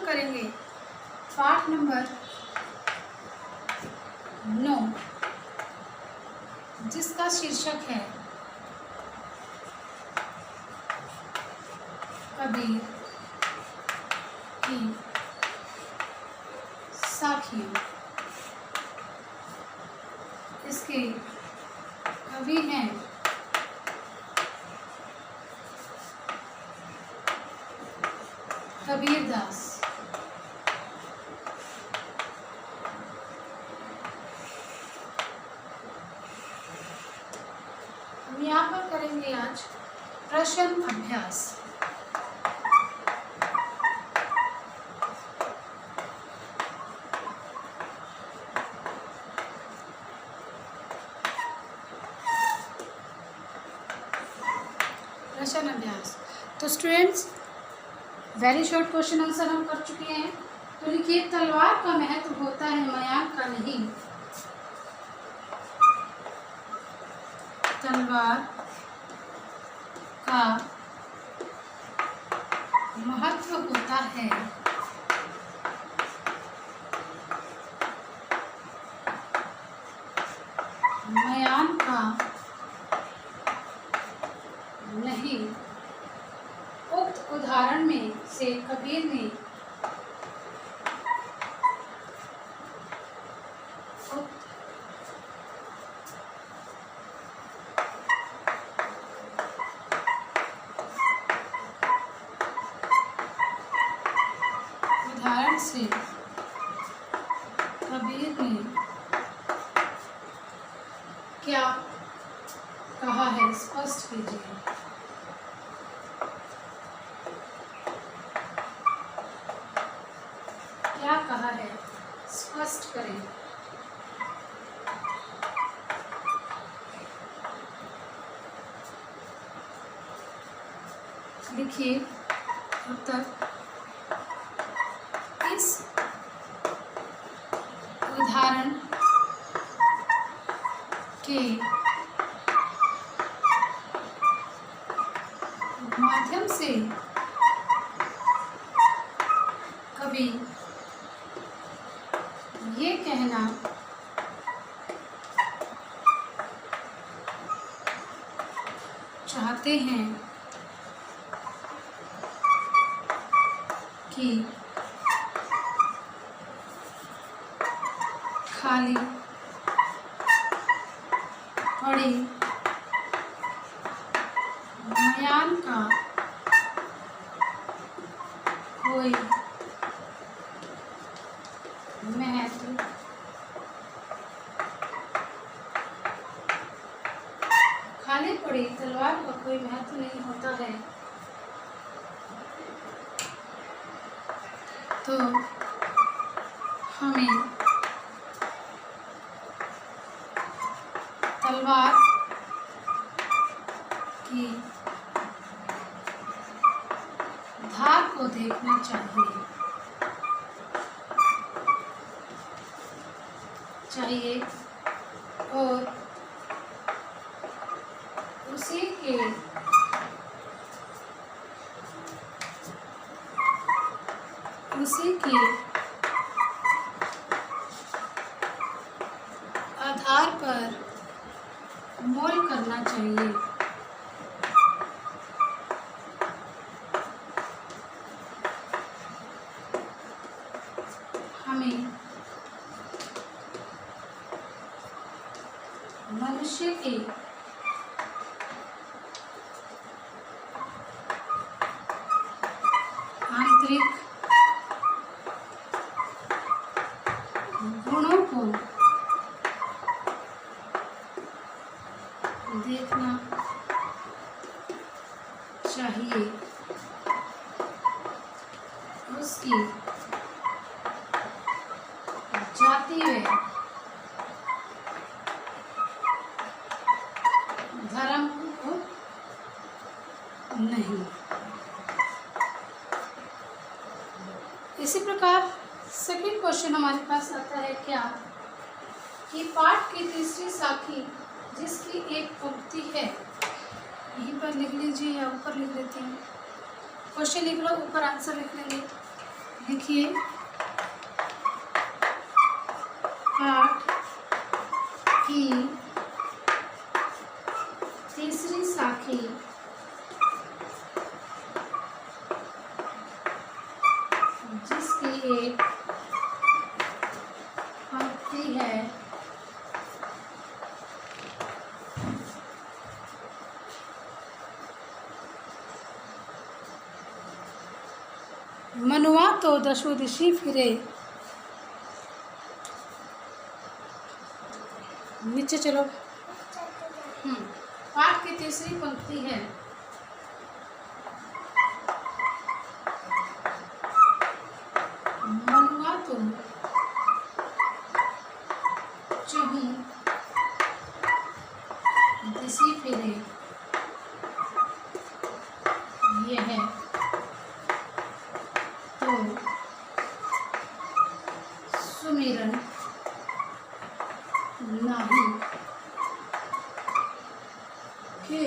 हम करेंगे पाठ नंबर 9, जिसका शीर्षक है कबीर की साखियाँ। इसके कवि हैं कबीरदास। हम यहाँ पर करेंगे आज प्रश्न अभ्यास। प्रश्न अभ्यास। तो students, very short question answer हम कर चुके हैं। तो लिखिए, तलवार का महत्व होता है मयान का नहीं। तलवार का महत्व होता है मयान का नहीं। उक्त उदाहरण में से कबीर ने उदाहरण से कबीर ने क्या कहा है, स्पष्ट कीजिए। क्या कहा है, स्पष्ट करें। लिखिए उत्तर। इस उदाहरण के माध्यम से कवि ये कहना चाहते हैं कि खाली पड़ी मयान का कोई महत्व खाली पड़ी तलवार का कोई महत्व नहीं होता है। तो हमें तलवार की धार को देखना चाहिए और उसी के आधार पर मोल करना चाहिए। हमें मनुष्य के आंतरिक गुणों को देखना चाहिए। उसकी जाति व धर्म को नहीं। इसी प्रकार सेकंड क्वेश्चन हमारे पास आता है क्या कि पाठ की तीसरी साखी जिसकी एक पंक्ति है, यहीं पर लिख लीजिए या ऊपर लिख लेते हैं। क्वेश्चन लिख लो, ऊपर आंसर लिख लेंगे। लिखिए, पाठ की तीसरी साखी जिसकी एक पंक्ति है मनुआ तो दसों दिशि फिरे। नीचे चलो। पाठ की तीसरी पंक्ति है, मनुआ तो चहुं दिशि फिरे। यह तो सुमिरन नाही के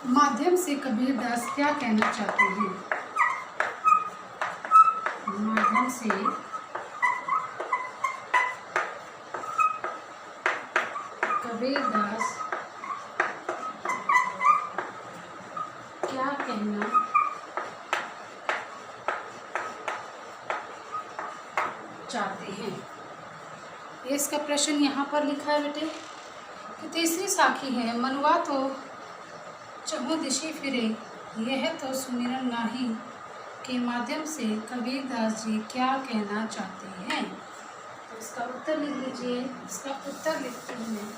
माध्यम से कबीरदास क्या कहना चाहते हैं। माध्यम से कबीरदास क्या कहना चाहते हैं। ये इसका प्रश्न यहाँ पर लिखा है बेटे कि तीसरी साखी है, मनुआ तो चहुं दिशि फिरे, यह तो सुमिरन नाही के माध्यम से कबीरदास जी क्या कहना चाहते हैं। तो इसका उत्तर लिख लीजिए। इसका उत्तर लिखती हूँ मैं।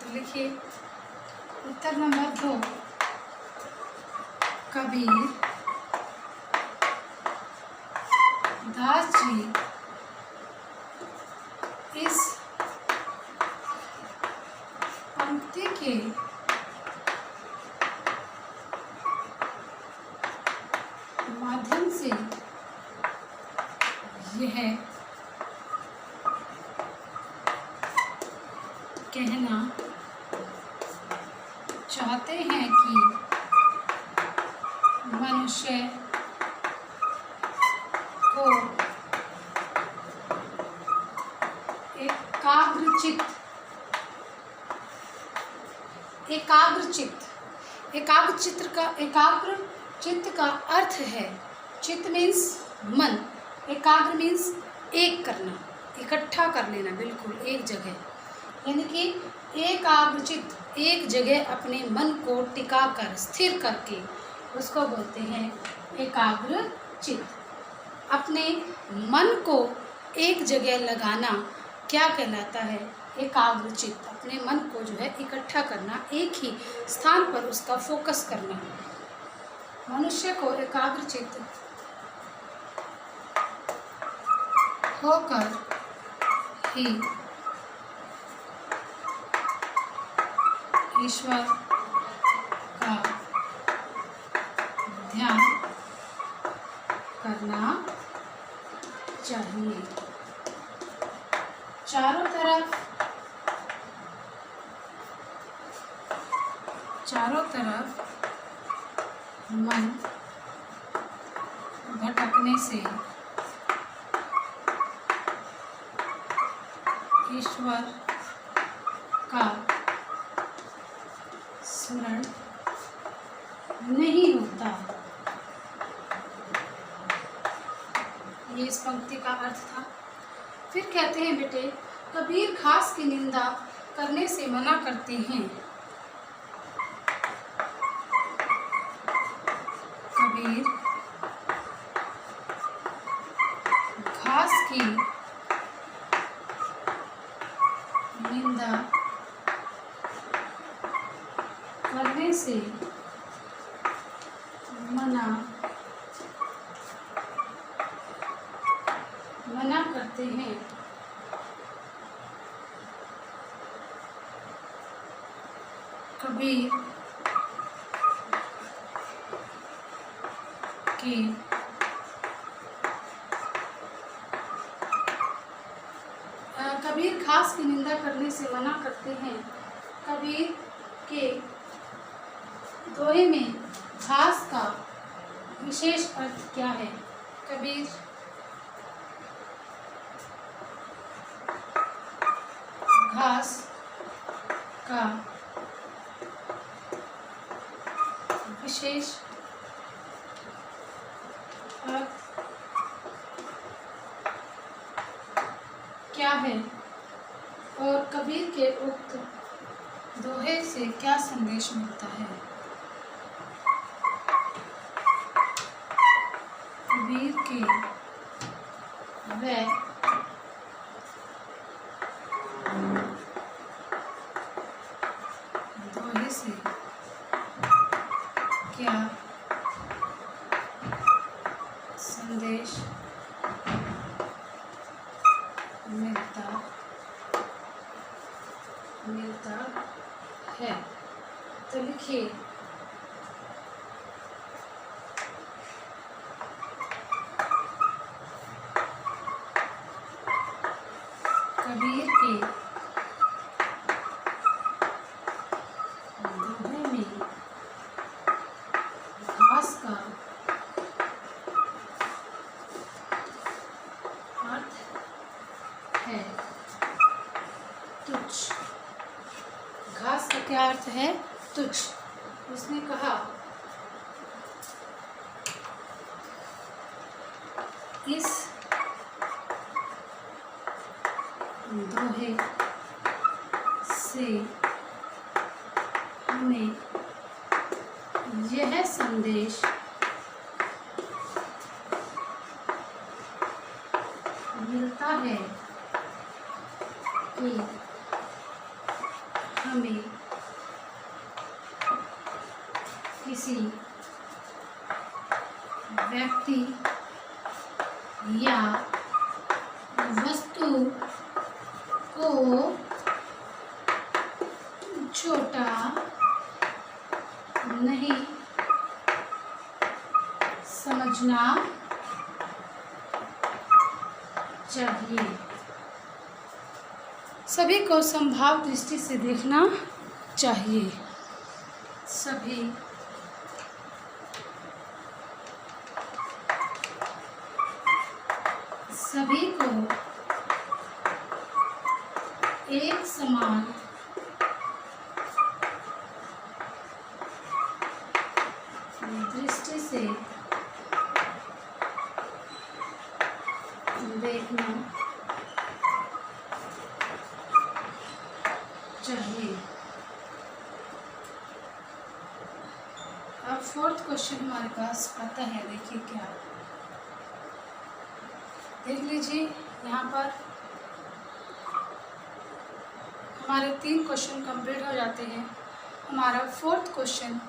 तो लिखिए, उत्तर नंबर 2, कबीर दास जी इस पंक्ति के माध्यम से यह कहना चाहते हैं कि मनुष्य को एकाग्र चित्त का अर्थ है, चित्त मीन्स मन, एकाग्र मीन्स एक करना, इकट्ठा कर लेना, बिल्कुल एक जगह, यानी कि एकाग्रचित्त एक जगह अपने मन को टिका कर स्थिर करके उसको बोलते हैं एकाग्र चित्त। अपने मन को एक जगह लगाना क्या कहलाता है, एकाग्र चित्त। अपने मन को जो है इकट्ठा करना, एक ही स्थान पर उसका फोकस करना। मनुष्य को एकाग्र चित्त होकर ही ईश्वर का ध्यान करना चाहिए। चारों तरफ मन भटकने से ईश्वर का स्मरण नहीं होता। ये इस पंक्ति का अर्थ था। फिर कहते हैं बेटे, कबीर घास की निंदा करने से मना करते हैं। कबीर घास की निंदा करने से मना मना करते हैं। कबीर के कबीर घास की निंदा करने से मना करते हैं। कबीर के दोहे में घास का विशेष अर्थ क्या है? कबीर घास का विशेष अर्थ क्या है और कबीर के उक्त दोहे से क्या संदेश मिलता है? कबीर के वह दोहे से क्या संदेश मिलता है? तो लिखिए कबीर के दोहे में घास का अर्थ है तुच्छ। घास का क्या अर्थ है? तुच्छ। उसने कहा इस दोहे से हमें यह संदेश मिलता है कि हमें किसी व्यक्ति या वस्तु को छोटा नहीं समझना चाहिए। सभी को समभाव दृष्टि से देखना चाहिए। सभी को एक समान दृष्टि से देखना चाहिए। अब फोर्थ क्वेश्चन हमारे पास आता है। देखिए क्या, देख लीजिए यहाँ पर हमारे 3 क्वेश्चन कंप्लीट हो जाते हैं। हमारा फोर्थ क्वेश्चन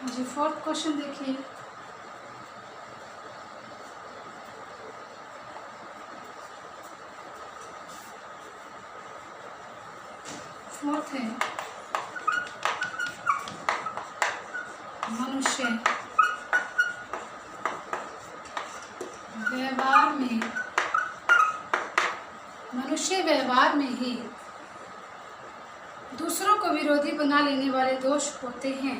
जी, फोर्थ क्वेश्चन देखिए। फोर्थ है मनुष्य व्यवहार में ही दूसरों को विरोधी बना लेने वाले दोष होते हैं।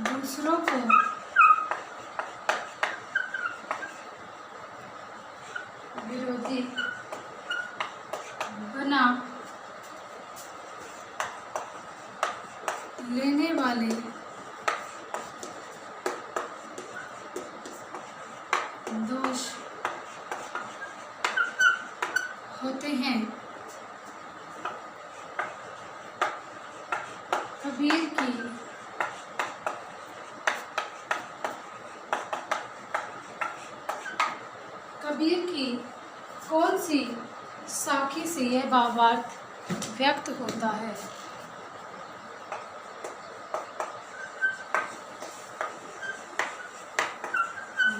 दूसरों को कबीर की कौन सी साखी से यह भावार्थ व्यक्त होता है?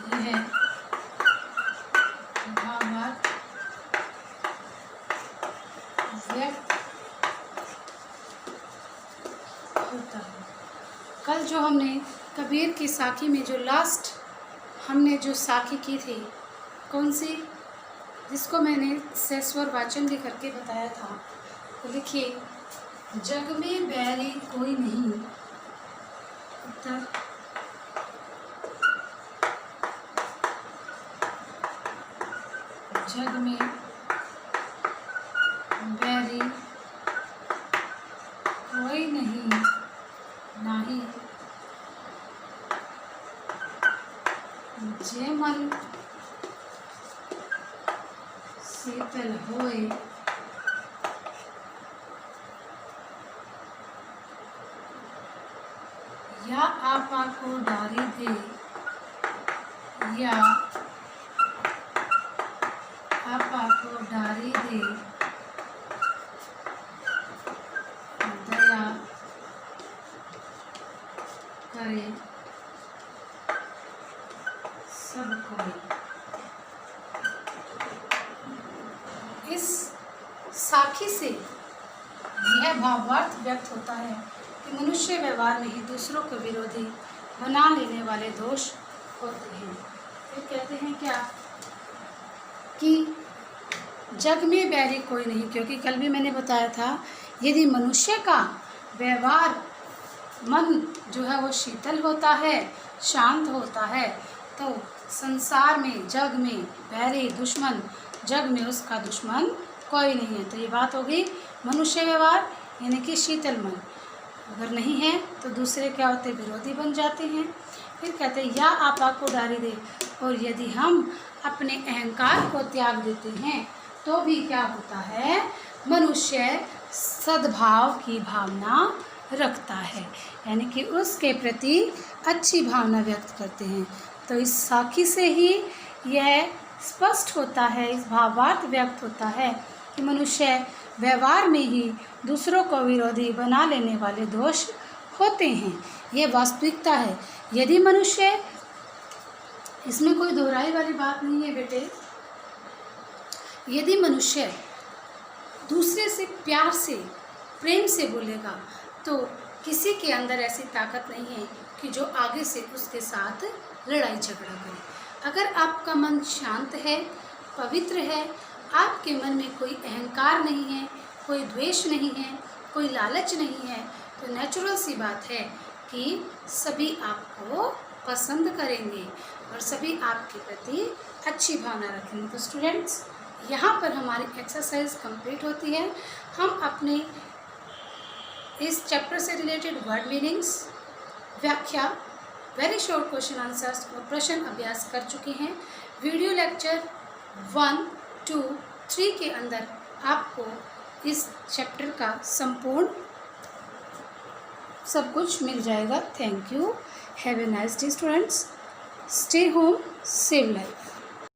यह भावार्थ व्यक्त होता है। कल जो हमने कबीर की साखी में जो लास्ट हमने जो साखी की थी, कौन सी, जिसको मैंने सहस्वर वाचन भी करके बताया था, तो लिखिए, जग में बैरी कोई नहीं। उत्तर जग में बैरी कोई नहीं, नाही जे मन शीतल होए, या आपा को डारी दे, या आपा को डारी दे, दया करे सब कोई। इस साखी से यह भावार्थ व्यक्त होता है कि मनुष्य व्यवहार में ही दूसरों को विरोधी बना लेने वाले दोष होते हैं। फिर कहते हैं क्या कि जग में बैरी कोई नहीं, क्योंकि कल भी मैंने बताया था, यदि मनुष्य का व्यवहार मन जो है वो शीतल होता है, शांत होता है, तो संसार में, जग में बैरी दुश्मन, जग में उसका दुश्मन कोई नहीं है। तो ये बात हो गई मनुष्य व्यवहार यानी कि शीतल मन। अगर नहीं है तो दूसरे क्या होते, विरोधी बन जाते हैं। फिर कहते हैं, या आपा को डारी दे, और यदि हम अपने अहंकार को त्याग देते हैं तो भी क्या होता है, मनुष्य सद्भाव की भावना रखता है, यानी कि उसके प्रति अच्छी भावना व्यक्त करते हैं। तो इस साखी से ही यह स्पष्ट होता है, इस भावार्थ व्यक्त होता है कि मनुष्य व्यवहार में ही दूसरों को विरोधी बना लेने वाले दोष होते हैं। यह वास्तविकता है। यदि मनुष्य, इसमें कोई दोहराई वाली बात नहीं है बेटे, यदि मनुष्य दूसरे से प्यार से, प्रेम से बोलेगा तो किसी के अंदर ऐसी ताकत नहीं है कि जो आगे से उसके साथ लड़ाई झगड़ा करे। अगर आपका मन शांत है, पवित्र है, आपके मन में कोई अहंकार नहीं है, कोई द्वेष नहीं है, कोई लालच नहीं है, तो नेचुरल सी बात है कि सभी आपको पसंद करेंगे और सभी आपके प्रति अच्छी भावना रखेंगे। तो स्टूडेंट्स, यहाँ पर हमारी एक्सरसाइज कंप्लीट होती है। हम अपने इस चैप्टर से रिलेटेड वर्ड मीनिंग्स, व्याख्या, वेरी शॉर्ट क्वेश्चन आंसर्स और प्रश्न अभ्यास कर चुके हैं। वीडियो लेक्चर 1, 2, 3 के अंदर आपको इस चैप्टर का संपूर्ण सब कुछ मिल जाएगा। Thank you. Have a nice day students. Stay home, save life.